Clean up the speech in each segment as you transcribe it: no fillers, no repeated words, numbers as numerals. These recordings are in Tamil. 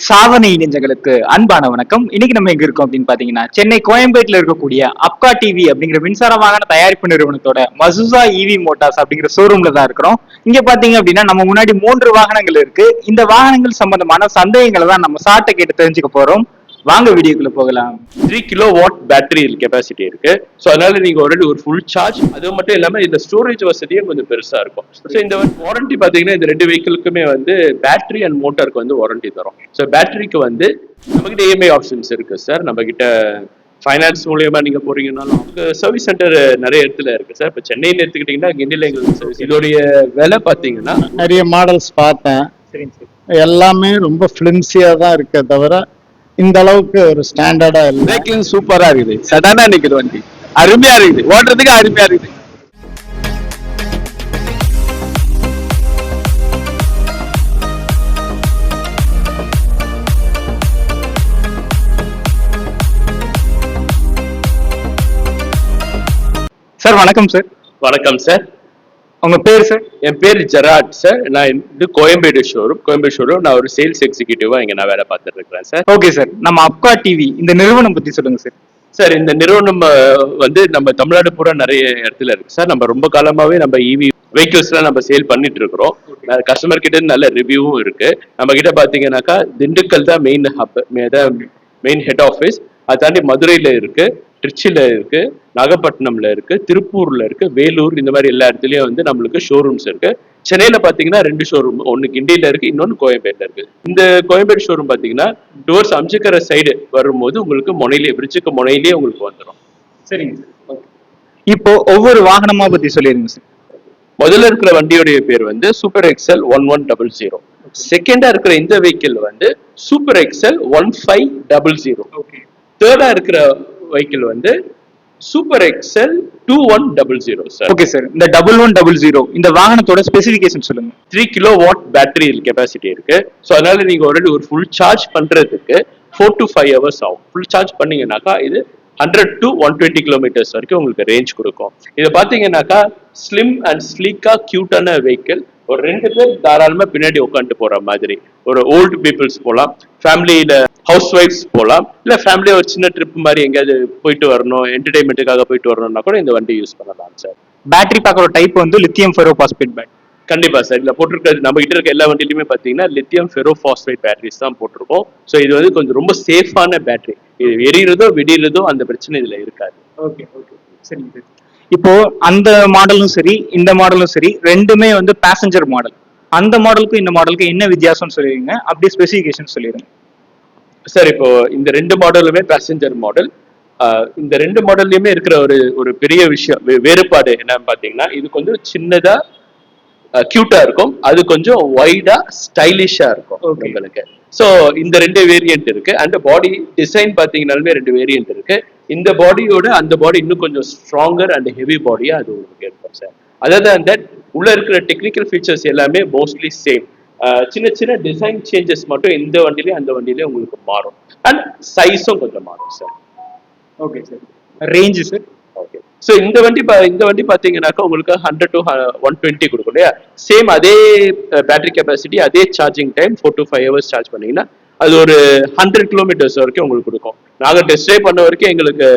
சாதனை இளைஞர்களுக்கு அன்பான வணக்கம். இன்னைக்கு நம்ம எங்க இருக்கோம் அப்படின்னு பாத்தீங்கன்னா, சென்னை கோயம்பேட்டில் இருக்கக்கூடிய அப்கா டிவி அப்படிங்கிற மின்சார வாகன தயாரிப்பு நிறுவனத்தோட மசுசா இவி மோட்டார்ஸ் அப்படிங்கிற ஷோரூம்ல தான் இருக்கிறோம். இங்க பாத்தீங்க அப்படின்னா நம்ம முன்னாடி 3 வாகனங்கள் இருக்கு. இந்த வாகனங்கள் சம்பந்தமான சந்தேகங்களை தான் நம்ம சாட்டை கேட்டு தெரிஞ்சுக்க போறோம். வாங்க வீடியோக்குள்ள போகலாம். 3 கிலோவாட் பேட்டரி கெப்பாசிட்டி இருக்கு. ஸோ அதனால நீங்க ஆல்ரெடி ஒரு ஃபுல் சார்ஜ். அது மட்டும் இல்லாம இந்த ஸ்டோரேஜ் வசதியும் கொஞ்சம் பெருசா இருக்கும். ஸோ இந்த வாரண்டி பாத்தீங்கன்னா இந்த 2 வெஹிக்கிளுக்குமே வந்து பேட்டரி அண்ட் மோட்டருக்கு வந்து வாரண்டி தரும். ஸோ பேட்டரிக்கு வந்து நம்ம கிட்ட இஎம்ஐ ஆப்ஷன்ஸ் இருக்கு சார். நம்ம கிட்ட ஃபைனான்ஸ் மூலியமா நீங்க போறீங்கன்னாலும் சர்வீஸ் சென்டர் நிறைய இடத்துல இருக்கு சார். இப்போ சென்னையில் எடுத்துக்கிட்டீங்கன்னா கிண்டில எங்களுக்கு சர்வீஸ். இதோடைய விலை பாத்தீங்கன்னா நிறைய மாடல்ஸ் பார்த்தேன். எல்லாமே ரொம்ப ஃபிலிம்சியா தான் இருக்கே தவிர இந்த அளவுக்கு ஒரு ஸ்டாண்டர்டா இல்லை. சைக்கிளிங் சூப்பரா இருக்குது. சடனா நிக்குது வண்டி, அருமையா இருக்குது, ஓட்டுறதுக்கு அருமையா இருக்குது. சார் வணக்கம் சார். வணக்கம் சார். உங்க பேர் சார்? என் பேர் ஜெராட் சார். நான் இது கோயம்பேடு ஷோரூம். நான் ஒரு சேல்ஸ் எக்ஸிக்யூட்டிவா இங்க நான் வேலை பார்த்துட்டு இருக்கிறேன் சார். Okay sir. நம்ம அப்கா டிவி இந்த நிறுவனம் பத்தி சொல்லுங்க சார். சார் இந்த நிறுவனம் வந்து நம்ம தமிழ்நாடு பூரா நிறைய இடத்துல இருக்கு சார். நம்ம ரொம்ப காலமாவே நம்ம இவி வெஹிக்கிள்ஸ்லாம் நம்ம சேல் பண்ணிட்டு இருக்கிறோம். கஸ்டமர் கிட்ட நல்ல ரிவ்யூவும் இருக்கு. நம்ம கிட்ட பாத்தீங்கன்னாக்கா திண்டுக்கல் தான் மெயின் ஹெட் ஆஃபீஸ். அதை தாண்டி மதுரையில இருக்கு, திருச்சியில இருக்கு, நாகப்பட்டினம்ல இருக்கு, திருப்பூர்ல இருக்கு, வேலூர், இந்த மாதிரி எல்லா இடத்துலயும் வந்து நம்மளுக்கு ஷோரூம்ஸ் இருக்கு. சென்னையில பாத்தீங்கன்னா 2 ஷோரூம், ஒன்னு கிண்டியில இருக்கு, இன்னொன்னு கோயம்பேட்டில் இருக்கு. இந்த கோயம்பேடு ஷோரூம் பாத்தீங்கன்னா டோர்ஸ் அம்சிக்கரை சைடு வரும்போது உங்களுக்கு பிரிட்ஜுக்கு முனையிலேயே உங்களுக்கு வந்துடும். சரிங்க சார். இப்போ ஒவ்வொரு வாகனமா பத்தி சொல்லிருங்க சார். முதல்ல இருக்கிற வண்டியோடைய பேர் வந்து சூப்பர் எக்ஸல் 1100. செகண்டா இருக்கிற இந்த வெஹிக்கிள் வந்து சூப்பர் எக்ஸல் 1500. தேர்டா இருக்கிற வெஹிக்கிள் வந்து super excel 2100 sir. Okay sir. இந்த 1100 இந்த வாகனத்தோட ஸ்பெசிஃபிகேஷன் சொல்லுங்க. 3 கிலோவாட் பேட்டரி கெப்பாசிட்டி இருக்கு. ஸோ அதனால நீங்க ஆல்ரெடி ஒரு ஃபுல் சார்ஜ் பண்றதுக்கு 4 to 5 hours ஆகும். ஃபுல் சார்ஜ் பண்ணீங்கன்னாக்கா இது 100 to 120 கிலோமீட்டர்ஸ் வரைக்கும் உங்களுக்கு ரேஞ்ச் கொடுக்கும். இதை பாத்தீங்கன்னாக்கா ஸ்லிம் அண்ட் ஸ்லீக்கா கியூட்டான வெஹிக்கிள். ஒரு 2 பேர் தாராளமா பின்னாடி உட்காந்து போற மாதிரி. ஒரு ஓல்டு பீப்புள்ஸ் போகலாம், ஃபேமிலியில ஹவுஸ் ஒய்ஃப்ஸ் போகலாம், இல்ல ஃபேமிலியா ஒரு சின்ன ட்ரிப் மாதிரி எங்கேயாவது போயிட்டு வரணும், என்டர்டைன்மெண்ட்டுக்காக போயிட்டு வரணும்னா கூட இந்த வண்டி யூஸ் பண்ணலாம் சார். பேட்டரி பார்க்குற டைப் வந்து லித்தியம் ஃபெரோபாஸ்பேட் பேட்டரி. கண்டிப்பா சார். இதுல போட்டிருக்கிறது நம்ம கிட்ட இருக்க எல்லா வண்டியிலுமே பாத்தீங்கன்னா லித்தியம் ஃபெரோபாஸ்பேட் பேட்டரிஸ் தான் போட்டிருக்கோம். ஸோ இது வந்து கொஞ்சம் ரொம்ப சேஃபான பேட்டரி. இது எரியறதோ விடிறதோ அந்த பிரச்சனை இதுல இருக்காது. ஓகே ஓகே சரிங்க சார். இப்போ அந்த மாடலும் சரி இந்த மாடலும் சரி ரெண்டுமே வந்து பேசஞ்சர் மாடல். அந்த மாடலுக்கும் இந்த மாடலுக்கும் என்ன வித்தியாசம்னு சொல்லிடுங்க, அப்படியே ஸ்பெசிஃபிகேஷன் சொல்லிடுங்க சார். இப்போ இந்த 2 மாடலுமே பேசஞ்சர் மாடல். இந்த 2 மாடல்லையுமே இருக்கிற ஒரு பெரிய விஷயம் வேறுபாடு என்னன்னு பாத்தீங்கன்னா, இது கொஞ்சம் சின்னதா கியூட்டா இருக்கும், அது கொஞ்சம் வைடா ஸ்டைலிஷா இருக்கும் உங்களுக்கு. ஸோ இந்த 2 வேரியன்ட் இருக்கு. அண்ட் பாடி டிசைன் பாத்தீங்கன்னாலுமே 2 வேரியன்ட் இருக்கு. இந்த பாடியோட அந்த பாடி இன்னும் கொஞ்சம் ஸ்ட்ராங்கர் அண்ட் ஹெவி பாடியா அது உங்களுக்கு இருக்கும் சார். அதாவது அந்த உள்ள இருக்கிற டெக்னிக்கல் ஃபீச்சர்ஸ் எல்லாமே மோஸ்ட்லி சேம். சின்ன சின்ன டிசைன் சேஞ்சஸ் மட்டும் இந்த வண்டியிலே அந்த வண்டியிலே உங்களுக்கு மாறும். அண்ட் சைஸும் கொஞ்சம் மாறும் sir. Okay sir. Range sir? Okay. So இந்த வண்டி பாத்தீங்கன்னாக்கா உங்களுக்கு 100 to 120 கொடுக்கும் இல்லையா? சேம் அதே பேட்டரி கெப்பாசிட்டி, அதே charging time 4 to 5 hours charge பண்ணீங்கன்னா அது ஒரு 100 கிலோமீட்டர்ஸ் வரைக்கும் உங்களுக்கு கொடுக்கும். நாங்க டெஸ்ட் ட்ரைவ் பண்ண வரைக்கும் எங்களுக்கு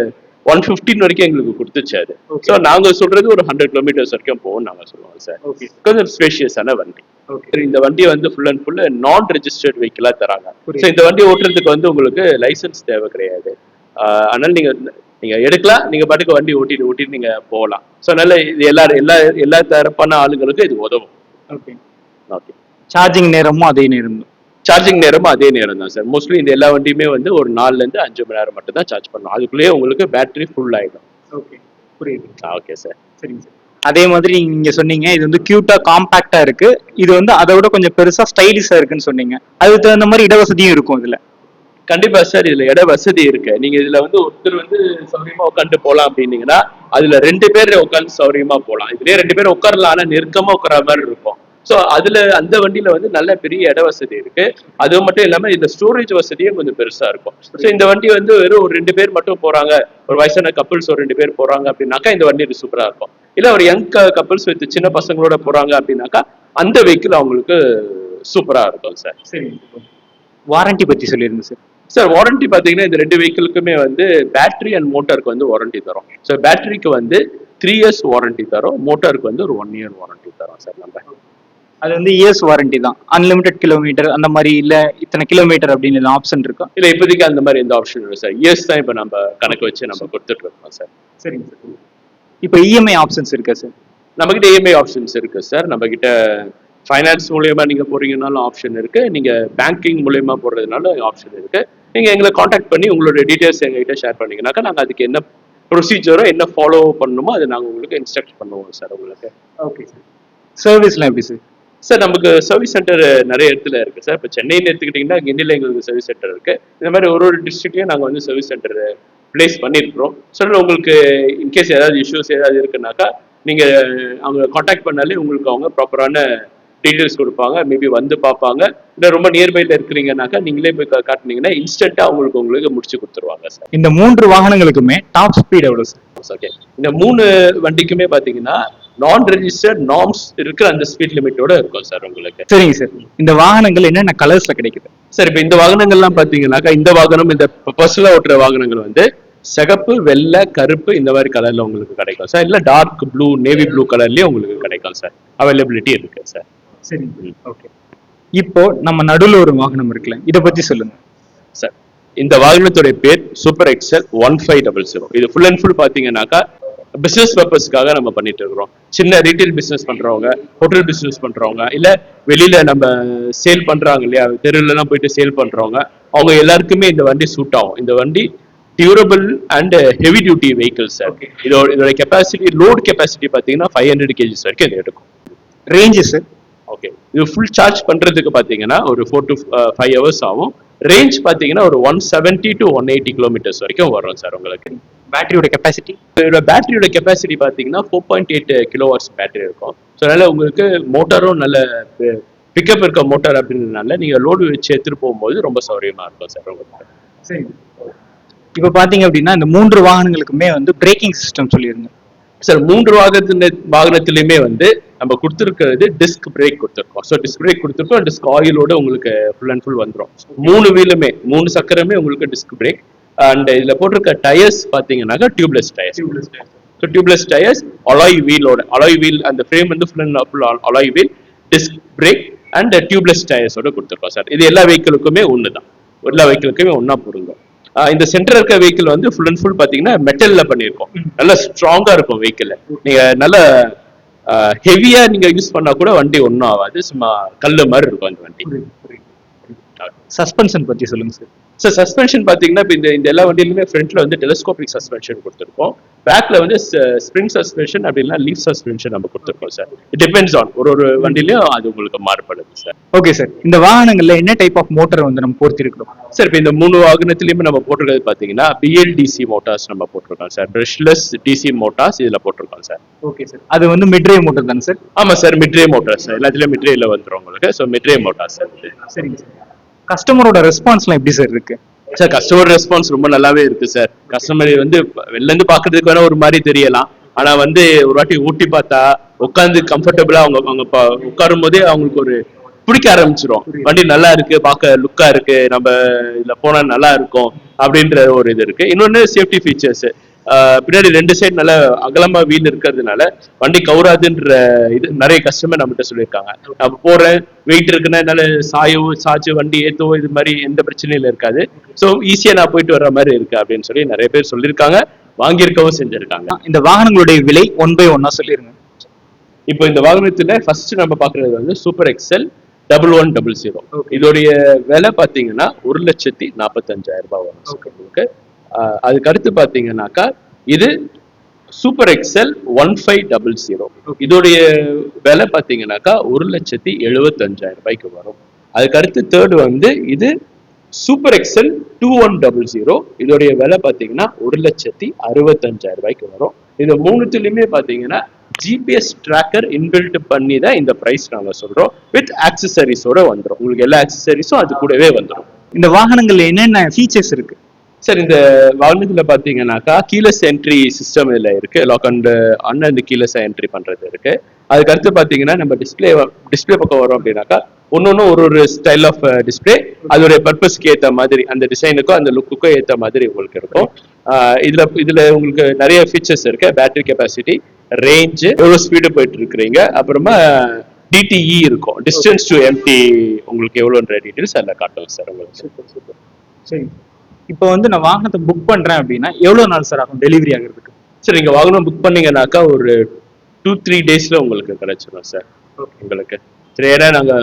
115 வரைக்கும் எங்களுக்கு கொடுத்துச்சு அது. ஸோ நாங்க சொல்றது ஒரு 100 கிலோமீட்டர்ஸ் வரைக்கும் போகும் நாங்க சொல்லுவோம் சார். கொஞ்சம் ஸ்பேஷியஸான வண்டி. இந்த வண்டி வந்து ஃபுல் அண்ட் ஃபுல் நான் ரெஜிஸ்டர்ட் வெஹிக்கிளா தராங்க. ஸோ இந்த வண்டி ஓட்டுறதுக்கு வந்து உங்களுக்கு லைசன்ஸ் தேவை கிடையாது. அதனால நீங்க எடுக்கலாம், நீங்க பாட்டுக்கு வண்டி ஓட்டிட்டு நீங்க போகலாம். ஸோ அதனால இது எல்லா தரப்பான ஆளுங்களுக்கும் இது உதவும். Okay okay. சார்ஜிங் நேரமும் அதே நேரம் தான் சார். மோஸ்ட்லி இந்த எல்லா வண்டியுமே வந்து ஒரு 4 to 5 மணி நேரம் மட்டும் தான் சார்ஜ் பண்ணணும். அதுக்குள்ளேயே உங்களுக்கு பேட்டரி ஃபுல் ஆயிடும். ஓகே புரியுது. Okay sir. சரிங்க சார். அதே மாதிரி நீங்க சொன்னீங்க இது வந்து கியூட்டா காம்பாக்டா இருக்கு, இது வந்து அதை விட கொஞ்சம் பெருசா ஸ்டைலிஷா இருக்குன்னு சொன்னீங்க. அதுக்கு தகுந்த மாதிரி இடவசதியும் இருக்கும் இதுல. கண்டிப்பா சார். இதுல இட வசதி இருக்கு. நீங்க இதுல வந்து ஒருத்தர் வந்து சௌரியமா உட்காந்து போலாம் அப்படின்னீங்கன்னா அதுல 2 பேர் உட்காந்து சௌரியமா போலாம். இதுலயே 2 பேர் உட்காரலாம், ஆனா நெருக்கமா உட்கார மாதிரி இருக்கும். ஸோ அந்த வண்டியில வந்து நல்ல பெரிய இட வசதி இருக்கு. அது மட்டும் இல்லாம இந்த ஸ்டோரேஜ் வசதியும் கொஞ்சம் பெருசா இருக்கும். ஸோ இந்த வண்டி வந்து வெறும் ஒரு 2 பேர் மட்டும் போறாங்க, ஒரு வயசான கப்பிள்ஸ் ஒரு 2 பேர் போறாங்க அப்படின்னாக்கா இந்த வண்டி சூப்பரா இருக்கும். இல்ல ஒரு யங் கப்பிள்ஸ் வித் சின்ன பசங்களோட போறாங்க அப்படின்னாக்கா அந்த வெஹிக்கிள் அவங்களுக்கு சூப்பரா இருக்கும் சார். சரி. வாரண்டி பத்தி சொல்லிருங்க சார். சார் வாரண்டி பார்த்தீங்கன்னா இந்த ரெண்டு வெஹிக்கிளுக்குமே வந்து பேட்டரி அண்ட் மோட்டாருக்கு வந்து வாரண்டி தரும். ஸோ பேட்டரிக்கு வந்து 3 years வாரண்டி தரும், மோட்டாருக்கு வந்து ஒரு 1 year வாரண்டி தரும் சார் நம்ம. அது வந்து இயர்ஸ் வாரண்டி தான், அன்லிமிடெட் கிலோமீட்டர் அந்த மாதிரி இல்ல இத்தனை கிலோமீட்டர் அப்படின்னு ஆப்ஷன் இருக்கா? இல்லை இப்போதைக்கு அந்த மாதிரி எந்த ஆப்ஷன் இல்லை சார். இயர்ஸ் தான் இப்போ நம்ம கணக்கு வச்சு நம்ம கொடுத்துட்டு இருக்கோம் சார். சரிங்க சார். இப்போ இஎம்ஐ ஆப்ஷன்ஸ் இருக்கா சார்? நம்மகிட்ட இஎம்ஐ ஆப்ஷன்ஸ் இருக்கு சார். நம்ம கிட்ட ஃபைனான்ஸ் மூலியமா நீங்க போறீங்கனாலும் ஆப்ஷன் இருக்கு, நீங்க பேங்கிங் மூலியமா போறதுனால ஆப்ஷன் இருக்கு. நீங்க எங்களை காண்டாக்ட் பண்ணி உங்களோட டீடைல்ஸ் எங்ககிட்ட ஷேர் பண்ணீங்கன்னாக்கா நாங்க அதுக்கு என்ன ப்ரொசீஜரோ என்ன ஃபாலோ பண்ணணுமோ அதை நாங்கள் உங்களுக்கு இன்ஸ்ட்ரக்ட் பண்ணுவோம் சார் உங்களுக்கு. Okay sir. சர்வீஸ்லாம் எப்படி சார்? சார் நமக்கு சர்வீஸ் சென்டர் நிறைய இடத்துல இருக்கு சார். இப்போ சென்னையில் எடுத்துக்கிட்டிங்கன்னா கிண்டியில் எங்களுக்கு சர்வீஸ் சென்டர் இருக்கு. இந்த மாதிரி ஒரு டிஸ்ட்ரிக்ட்லையும் நாங்கள் வந்து சர்வீஸ் சென்டர் பிளேஸ் பண்ணியிருக்கிறோம். சார் உங்களுக்கு இன்கேஸ் ஏதாவது இஷ்யூஸ் ஏதாவது இருக்குனாக்கா நீங்கள் அவங்க காண்டாக்ட் பண்ணாலே உங்களுக்கு அவங்க ப்ராப்பரான டீட்டெயில்ஸ் கொடுப்பாங்க, மேபி வந்து பார்ப்பாங்க. இல்லை ரொம்ப நியர்பைல இருக்கிறீங்கன்னாக்கா நீங்களே போய் காட்டினீங்கன்னா இன்ஸ்டன்ட்டாக உங்களுக்கு முடிச்சு கொடுத்துருவாங்க சார். இந்த 3 வாகனங்களுக்குமே டாப் ஸ்பீட் எவ்வளோ சார்? ஓகே, இந்த 3 வண்டிக்குமே பார்த்தீங்கன்னா நான் ரெஜிஸ்டர்ட் நார்ம்ஸ் இருக்கிற அந்த ஸ்பீட் லிமிட்டோட இருக்கும் சார் உங்களுக்கு. சரிங்க சார். இந்த வாகனங்கள் என்னென்ன கலர்ஸ்ல கிடைக்குது சார்? இப்போ இந்த வாகனங்கள்லாம் பார்த்தீங்கன்னாக்கா இந்த வாகனம் இந்த பர்சனலாக ஓட்டுற வாகனங்கள் வந்து சிகப்பு, வெள்ளை, கருப்பு இந்த மாதிரி கலர்ல உங்களுக்கு கிடைக்கும் சார். இல்லை டார்க் ப்ளூ, நேவி ப்ளூ கலர்லயும் உங்களுக்கு கிடைக்கும் சார். அவைலபிலிட்டி இருக்கு சார். சரி, ஓகே. இப்போ நம்ம நடுவில் ஒரு வாகனம் இருக்குல்ல, இதை பத்தி சொல்லுங்க சார். இந்த வாகனத்துடைய பேர் சூப்பர் எக்ஸல் 1500. இது ஃபுல் அண்ட் ஃபுல் பார்த்தீங்கன்னாக்கா பிசினஸ் பர்பஸ்க்காக நம்ம பண்ணிட்டு இருக்கிறோம். சின்ன ரீட்டைல் பிசினஸ் பண்றவங்க, ஹோட்டல் பிசினஸ் பண்றவங்க, இல்ல வெளியில நம்ம சேல் பண்றாங்க இல்லையா, தெருவுல எல்லாம் போயிட்டு சேல் பண்றவங்க, அவங்க எல்லாருக்குமே இந்த வண்டி சூட் ஆகும். இந்த வண்டி durable and heavy duty vehicle sir. இதோட கெப்பாசிட்டி, லோட் கெப்பாசிட்டி பார்த்தீங்கன்னா 500 kgs வரைக்கும் இது எடுக்கும். Range sir? ஓகே, இது ஃபுல் சார்ஜ் பண்றதுக்கு பார்த்தீங்கன்னா ஒரு 4 to 5 hours ஆகும். ரேஞ்ச் பார்த்தீங்கன்னா ஒரு 170 to 180 kilometers வரைக்கும் வரும் சார் உங்களுக்கு. பேட்டரியோட கெப்பாசிட்டி? இதோட பேட்டரியோட கெப்பாசிட்டி பார்த்தீங்கன்னா 4.8 kilowatts பேட்டரி இருக்கும். ஸோ அதனால உங்களுக்கு மோட்டாரும் நல்ல பிக்கப் இருக்க மோட்டார் அப்படின்றதுனால நீங்க லோடு வச்சு எடுத்துட்டு போகும்போது ரொம்ப சௌரியமா இருக்கும் சார் உங்களுக்கு. சரி. இப்போ பாத்தீங்க அப்படின்னா இந்த 3 வாகனங்களுக்குமே வந்து பிரேக்கிங் சிஸ்டம் சொல்லியிருந்தேன் சார். 3 வாகனத்திலுமே வந்து நம்ம கொடுத்துருக்கிறது டிஸ்க் பிரேக் கொடுத்துருக்கோம். ஸோ டிஸ்க் பிரேக் கொடுத்துருக்கோம், டிஸ்க் ஆயிலோட உங்களுக்கு ஃபுல் அண்ட் ஃபுல் வந்துடும். 3 வீலுமே 3 சக்கரமே உங்களுக்கு டிஸ்க் பிரேக். அண்ட் இதுல போட்டிருக்க டயர்ஸ் பாத்தீங்கன்னாக்கா tubeless tyres. So tubeless tyres, alloy வீலோட, அலாய் வீல் அந்த ஃப்ரேம் வந்து full and full alloy wheel, disc brake and tubeless டயர்ஸோட கொடுத்துருக்கோம் சார். இது எல்லா வெஹிக்கிளுக்குமே ஒன்று தான், எல்லா வெஹிக்கிளுக்குமே ஒன்னா பொருந்தும். இந்த சென்டர் இருக்க வெஹிக்கிள் வந்து ஃபுல் அண்ட் ஃபுல் பாத்தீங்கன்னா மெட்டல்ல பண்ணியிருக்கோம். நல்லா ஸ்ட்ராங்கா இருக்கும் வெஹிக்கிள். நீங்க நல்ல ஹெவியா நீங்க யூஸ் பண்ணா கூட வண்டி ஒன்றும் ஆகாது, சும்மா கல்லு மாதிரி இருக்கும் அந்த வண்டி. சஸ்பென்ஷன் பத்தி சொல்லுங்க சார். சார் சஸ்பென்ஷன் பாத்தீங்கன்னா இப்போ இந்த எல்லா வண்டியிலுமே ஃப்ரண்ட்ல வந்து டெலிஸ்கோபிக் சஸ்பென்ஷன் கொடுத்துருக்கோம். பேக்ல வந்து ஸ்ப்ரிங் சஸ்பென்ஷன் அப்படின்னா லீஃப் சஸ்பென்ஷன் நம்ம கொடுத்துருக்கோம் சார். இட் டிபெண்ட்ஸ் ஆன் ஒரு வண்டியிலையும் அது உங்களுக்கு மாறுபடுது சார். Okay sir. இந்த வாகனங்கள்ல என்ன டைப் ஆஃப் மோட்டார் வந்து நம்ம பொறுத்திருக்கிறோம் சார்? இப்போ இந்த 3 வாகனத்திலயுமே நம்ம போட்டிருக்கிறது பாத்தீங்கன்னா BLDC மோட்டார்ஸ் நம்ம போட்டிருக்கோம் சார். பிரஷ்லெஸ் DC மோட்டார்ஸ் இதுல போட்டிருக்கோம் சார். Okay sir. அது வந்து மிட்ரே மோட்டார் தானே சார்? ஆமா சார், மிட்ரே மோட்டார்ஸ் எல்லாத்துலயும் மிட்ரேல வந்துடும் உங்களுக்கு. ஸோ மிட்ரே மோட்டார்ஸ் சார். சரிங்க சார். கஸ்டமரோட ரெஸ்பான்ஸ்லாம் எப்படி சார் இருக்கு சார்? கஸ்டமர் ரெஸ்பான்ஸ் ரொம்ப நல்லாவே இருக்கு சார். கஸ்டமர் வந்து வெளில இருந்து பாக்குறதுக்கு வேணா ஒரு மாதிரி தெரியலாம், ஆனா வந்து ஒரு வாட்டி ஊட்டி பார்த்தா உட்காந்து கம்ஃபர்டபுளா அவங்க உட்காரும் போதே அவங்களுக்கு ஒரு பிடிக்க ஆரம்பிச்சிடும். வண்டி நல்லா இருக்கு, பார்க்க லுக்கா இருக்கு, நம்ம இதுல போனா நல்லா இருக்கும் அப்படின்ற ஒரு இது இருக்கு. இன்னொன்னு சேஃப்டி ஃபீச்சர்ஸ், பின்னாடி 2 சைடு நல்ல அகலமா வீல் இருக்கிறதுனால வண்டி கவுராதுன்ற இது நிறைய கஸ்டமர் நம்மகிட்ட சொல்லியிருக்காங்க. நம்ம போறேன் வெயிட் இருக்குன்னா என்னால சாச்சு வண்டி ஏத்தோ இது மாதிரி எந்த பிரச்சனையும் இருக்காது. ஸோ ஈஸியா நான் போயிட்டு வர்ற மாதிரி இருக்கு அப்படின்னு சொல்லி நிறைய பேர் சொல்லியிருக்காங்க, வாங்கியிருக்கவும் செஞ்சிருக்காங்க. இந்த வாகனங்களுடைய விலை 1 by 1 சொல்லிருங்க. இப்போ இந்த வாகனத்துல ஃபர்ஸ்ட் நம்ம பாக்குறது வந்து சூப்பர் எக்ஸல் 1100. இதோடைய விலை பாத்தீங்கன்னா 1,45,000 வரும் உங்களுக்கு. அதுக்கு அடுத்து பாத்தீங்கன்னாக்கா இது சூப்பர் எக்ஸல் 1500. இதோடைய விலை பாத்தீங்கன்னாக்கா 1,75,000 வரும். அதுக்கு அடுத்து தேர்ட் வந்து இது சூப்பர் எக்ஸல் 2100. இதோடைய விலை பாத்தீங்கன்னா 1,65,000 வரும். இது 3த்துலயுமே பாத்தீங்கன்னா GPS ட்ராக்கர் இன்பில்ட் பண்ணி தான் இந்த பிரைஸ் நாங்க சொல்றோம். வித் ஆக்சசரிஸோட வந்துடும், உங்களுக்கு எல்லா ஆக்சசரிஸும் அது கூடவே வந்துடும். இந்த வாகனங்கள்ல என்னென்ன ஃபீச்சர்ஸ் இருக்கு சார்? இந்த வாகனத்துல பாத்தீங்கன்னாக்கா கீலெஸ் என்ட்ரி சிஸ்டம் இதுல இருக்கு. லாக் அண்ட் அன்அண்ட் கீலெஸ் என்ட்ரி பண்றது இருக்கு. அதுக்கு அடுத்து பாத்தீங்கன்னா நம்ம டிஸ்பிளே பக்கம் வரோம் அப்படின்னாக்கா ஒன்னொன்னு ஒரு ஸ்டைல் ஆஃப் டிஸ்பிளே அதோடைய பர்பஸ்க்கு ஏத்த மாதிரி அந்த டிசைனுக்கும் அந்த லுக்குக்கும் ஏத்த மாதிரி உங்களுக்கு இருக்கும். இதுல உங்களுக்கு நிறைய ஃபீச்சர்ஸ் இருக்கு. பேட்டரி கெப்பாசிட்டி, ரேஞ்ச், எவ்வளவு ஸ்பீடு போயிட்டு இருக்கிறீங்க, அப்புறமா டிடிஇ இருக்கும், டிஸ்டன்ஸ் டு எம்டி உங்களுக்கு எவ்வளோன்ற டீடைல்ஸ் அதில் காட்டுவோம் சார் உங்களுக்கு. சூப்பர். சரி, இப்போ வந்து நான் வாகனத்தை புக் பண்றேன் அப்படின்னா எவ்வளவு நாள் சார் ஆகும் டெலிவரி ஆகிறதுக்கு? சார் நீங்க வாகனம் புக் பண்ணீங்கன்னாக்கா ஒரு 2-3 டேஸ்ல உங்களுக்கு கிடைச்சிடும் சார் உங்களுக்கு. சரி, ஏன்னா நாங்க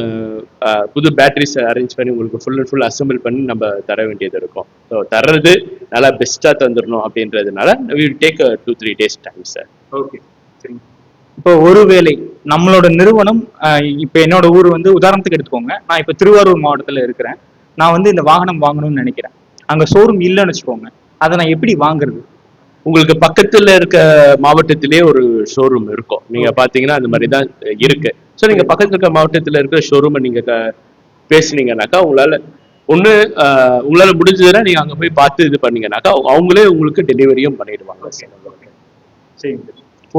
புது பேட்டரிஸ் அரேஞ்ச் பண்ணி உங்களுக்கு ஃபுல் அண்ட் ஃபுல் அசம்பிள் பண்ணி நம்ம தர வேண்டியது இருக்கும். ஸோ தர்றது நல்லா பெஸ்டா தந்துடணும் அப்படின்றதுனால we will take 2-3 days time sir. Okay, சரி. இப்போ ஒருவேளை நம்மளோட நிறுவனம் இப்போ என்னோட ஊர் வந்து உதாரணத்துக்கு எடுத்துக்கோங்க, நான் இப்போ திருவாரூர் மாவட்டத்தில் இருக்கிறேன், நான் வந்து இந்த வாகனம் வாங்கணும்னு நினைக்கிறேன், அங்க ஷோரூம் இல்லைன்னு வச்சுக்கோங்க, அதை நான் எப்படி வாங்குறது? உங்களுக்கு பக்கத்துல இருக்க மாவட்டத்திலேயே ஒரு ஷோரூம் இருக்கும். நீங்க பாத்தீங்கன்னா அந்த மாதிரி தான் இருக்கு. ஸோ நீங்க பக்கத்துல இருக்க மாவட்டத்துல இருக்கிற ஷோரூமை நீங்க பேசுனீங்கன்னாக்கா உங்களால முடிஞ்சதுன்னா நீங்க அங்க போய் பார்த்து இது பண்ணீங்கன்னாக்கா அவங்களே உங்களுக்கு டெலிவரியும் பண்ணிடுவாங்க. சரி,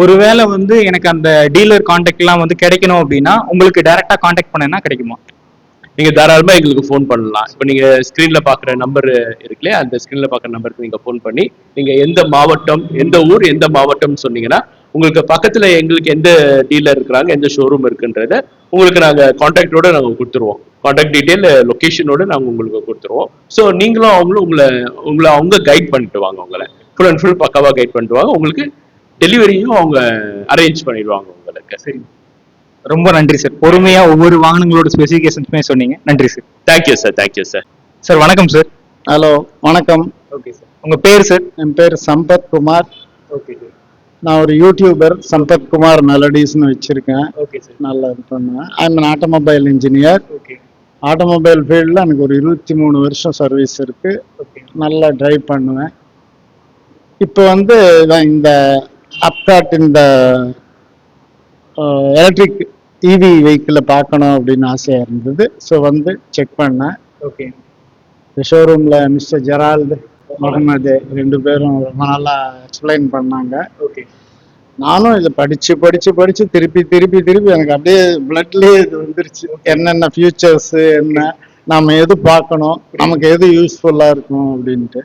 ஒருவேளை வந்து எனக்கு அந்த டீலர் கான்டாக்ட் எல்லாம் வந்து கிடைக்கணும் அப்படின்னா உங்களுக்கு டைரக்டா கான்டாக்ட் பண்ணா கிடைக்குமா? நீங்க தாராளமா எங்களுக்கு ஃபோன் பண்ணலாம். இப்போ நீங்க ஸ்கிரீன்ல பாக்குற நம்பர் இருக்குல்லையா, அந்த ஸ்கிரீன்ல பாக்குற நம்பருக்கு நீங்க ஃபோன் பண்ணி நீங்க எந்த மாவட்டம், எந்த ஊர், எந்த மாவட்டம் சொன்னீங்கன்னா உங்களுக்கு பக்கத்துல எங்களுக்கு எந்த டீலர் இருக்கிறாங்க, எந்த ஷோரூம் இருக்குன்றத உங்களுக்கு நாங்க கான்டாக்டோட நாங்க கொடுத்துருவோம். கான்டாக்ட் டீடைல், லொகேஷனோட நாங்க உங்களுக்கு கொடுத்துருவோம். ஸோ நீங்களும் அவங்களும் உங்களை அவங்க கைட் பண்ணிட்டு வாங்க. உங்களை ஃபுல் அண்ட் ஃபுல் பக்காவா கைட் பண்ணிட்டு வாங்க. உங்களுக்கு டெலிவரியும் அவங்க அரேஞ்ச் பண்ணிடுவாங்க உங்களுக்கு. சரி, ரொம்ப நன்றி சார். பொறுமையா ஒவ்வொரு வாகனங்களோட ஸ்பெசிஃபிகேஷன்ஸுமே சொன்னீங்க. நன்றி sir. Thank you sir. Thank you sir. Sir வணக்கம் சார். ஹலோ, வணக்கம். ஓகே சார், உங்க பேர் சார்? என் பேர் சம்பத் குமார். Okay sir. நான் ஒரு யூடியூபர், சம்பத் குமார் மெலடிஸ்னு வச்சிருக்கேன். Okay sir. நல்லா இது பண்ணுவேன். I am automobile engineer. Okay. Automobile ஃபீல்டில் எனக்கு ஒரு 23 வருஷம் சர்வீஸ் இருக்கு. ஓகே. நல்லா டிரைவ் பண்ணுவேன். இப்போ வந்து இந்த அப்காட் இந்த எலக்ட்ரிக் இவி வெஹிக்கிளை பார்க்கணும் அப்படின்னு ஆசையாக இருந்தது. ஸோ வந்து செக் பண்ணேன். ஓகே. இந்த ஷோரூமில் மிஸ்டர் ஜெரால்டு, முகமது 2 பேரும் ரொம்ப நல்லா எக்ஸ்பிளைன் பண்ணாங்க. ஓகே. நானும் இதை படிச்சு திருப்பி எனக்கு அப்படியே பிளட்லேயே இது வந்துருச்சு. என்னென்ன ஃபியூச்சர்ஸு, என்ன நாம் எது பார்க்கணும், நமக்கு எது யூஸ்ஃபுல்லாக இருக்கும் அப்படின்ட்டு.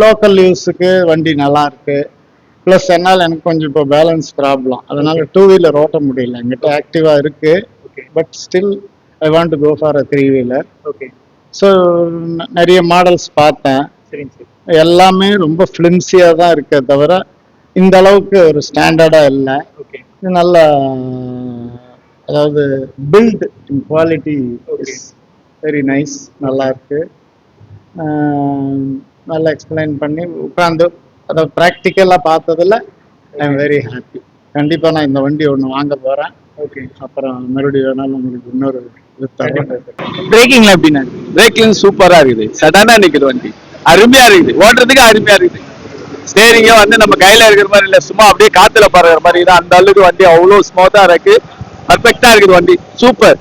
லோக்கல் யூஸுக்கு வண்டி நல்லா இருக்கு. ப்ளஸ் என்னால் எனக்கு கொஞ்சம் இப்போ பேலன்ஸ் ப்ராப்ளம், அதனால 2 வீலர் ஓட்ட முடியல. என்கிட்ட ஆக்டிவாக இருக்கு, but still I want to go for 3 wheeler. Okay. So நிறைய மாடல்ஸ் பார்த்தேன். சரிங்க சார். எல்லாமே ரொம்ப ஃப்ளிம்ஸியாக தான் இருக்கே தவிர இந்த அளவுக்கு ஒரு ஸ்டாண்டர்டாக இல்லை. ஓகே. இது நல்ல, அதாவது built in quality is very nice, நல்லா இருக்கு. நல்லா எக்ஸ்பிளைன் பண்ணி உட்காந்து அதை ப்ராக்டிக்கலாக பார்த்ததில் ஐ எம் வெரி ஹாப்பி. கண்டிப்பாக நான் இந்த வண்டி ஒன்று வாங்க போகிறேன். ஓகே. அப்புறம் மறுபடியும் வேணாலும் உங்களுக்கு இன்னொரு இது தரேன். பிரேக்கிங்ல எப்படின்னா? பிரேக்கிங் சூப்பரா இருக்குது. சடனா நிக்குது வண்டி, அருமையா இருக்குது, ஓட்டுறதுக்கு அருமையா இருக்குது. ஸ்டேரிங்க வந்து நம்ம கையில இருக்கிற மாதிரி இல்ல, சும்மா அப்படியே காத்துல பறகுற மாதிரி தான். அந்த அளவுக்கு வண்டி அவ்வளவு ஸ்மூத்தா இருக்கு, பர்ஃபெக்டா இருக்குது வண்டி, சூப்பர்.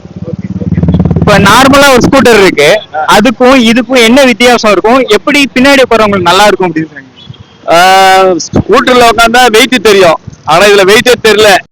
இப்ப நார்மலா ஒரு ஸ்கூட்டர் இருக்கு, அதுக்கும் இதுக்கும் என்ன வித்தியாசம் இருக்கும்? எப்படி பின்னாடி போறவங்களுக்கு நல்லா இருக்கும் அப்படின்னு? ஸ்கூட்டர்ல உட்காந்தா வெயிட் தெரியும், ஆனா இதுல வெயிட்டே தெரியல.